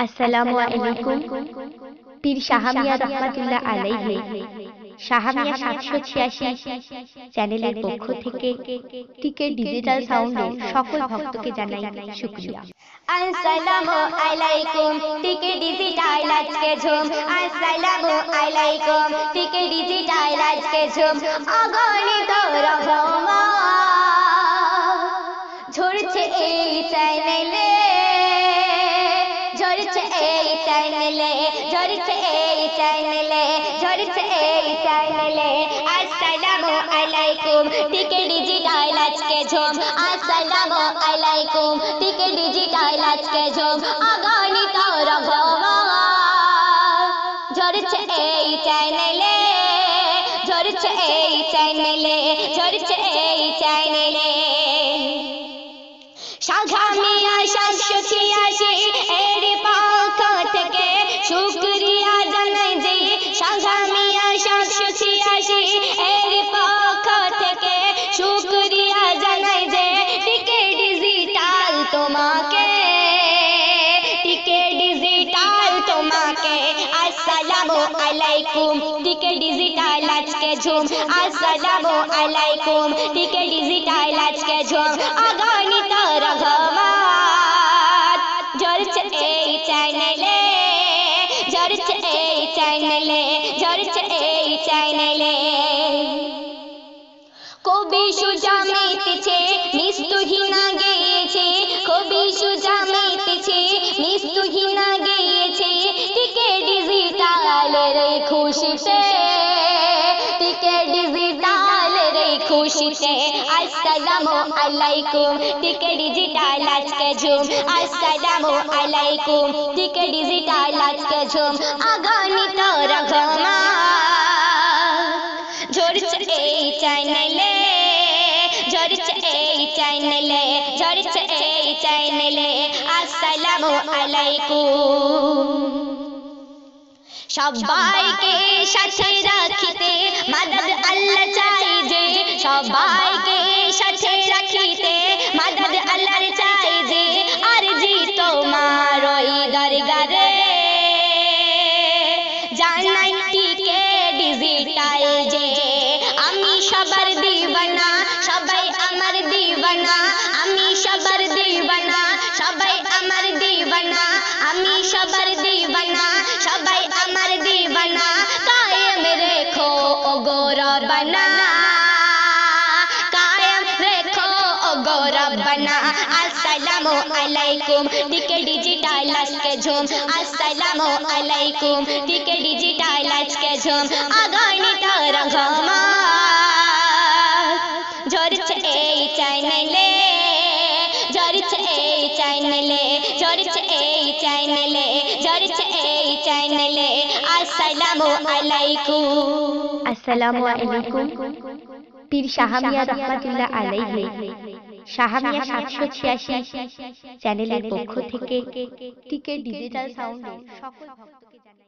আসসালামু আলাইকুম। পীর শাহমিয়া রহমাতুল্লাহ আলাইহি শাহমিয়া 786 চ্যানেলের পক্ষ থেকে টিকে ডিজিটাল সাউন্ডের সকল ভক্তকে জানাই শুকরিয়া। আসসালামু আলাইকুম টিকে ডিজিটাল আজকে ঝুম। আসসালামু আলাইকুম টিকে ডিজিটাল আজকে ঝুম। অগণিত রহমত ঝরছে এই চ্যানেলে, ঝরছে এই চ্যানেলে, ঝরছে এই চ্যানেলে, ঝরছে এই চ্যানেলে। আসসালামু আলাইকুম টিকে ডিজিটাল আজকে ঝুম। আসসালামু আলাইকুম টিকে ডিজিটাল আজকে ঝুম। অগণিত রহমত ঝরছে এই চ্যানেলে, ঝরছে এই চ্যানেলে, ঝরছে এই চ্যানেলে। শাহমিয়া 786 এর পক্ষ থেকে শুকরিয়া জানাই যে, শাহমিয়া 786 এর পক্ষ থেকে শুকরিয়া জানাই যে, টিকে ডিজিটাল তোমাকে, টিকে ডিজিটাল তোমাকে। আসসালামু আলাইকুম টিকে ডিজিটাল আজকে ঝুম। আসসালামু আলাইকুম টিকে ডিজিটাল আজকে ঝুম। অগণিত রহমত ঝরছে এই চ্যানেলে, ঝরছে এই চ্যানেলে, ঝরছে এই চ্যানেলে। কবি সুজা মেতেছে নিস্তুহীনা গেয়েছে, কবি সুজা মেতেছে নিস্তুহীনা গেয়েছে। টিকে ডিজিটালের খুশিতে, টিকে ডিজিটালের খুশিতে। আসসালামু আলাইকুম টিকে ডিজিটাল আজকে ঝুম। আসসালামু আলাইকুম টিকে ডিজিটাল আজকে ঝুম। অগণিত রহমত ঝরছে এই চ্যানেলে, ঝরছে এই চ্যানেলে, ঝরছে এই চ্যানেলে। আসসালামু আলাইকুম। সবাইকে সাথে রাখিতে মাদদ আল্লাহ চাই যে, সবাইকে সাথে রাখিতে মাদদ আল্লাহর চাই যে। আরজি তোমার ওই দরগারে জানাই টিকে ডিজিটাল যে। আমি সবার দিওয়ানা, সবাই আমার দিওয়ানা, আমি সবার দিওয়ানা, সবাই আমার দিওয়ানা, আমি সবার দিওয়ানা, সবাই আমার দিওয়ানা। কায়েম রেখো ও গৌরবনা, কায়েম রেখো ও গৌরবনা। আসসালামু আলাইকুম টিকে ডিজিটাল আজকে ঝুম। আসসালামু আলাইকুম টিকে ডিজিটাল আজকে ঝুম। অগণিত রহমত ঝরছে এই চ্যানেলে, ঝরছে এই চ্যানেলে, ঝরছে এই চ্যানেলে, ঝরছে এই চ্যানেলে। আসসালামু আলাইকুম। আসসালামু আলাইকুম। পীর শাহমিয়া রহমাতুল্লাহ আলাইহি শাহমিয়া 786 চ্যানেলের পক্ষ থেকে টিকে ডিজিটাল সাউন্ডের সকল ভক্তকে জানাই।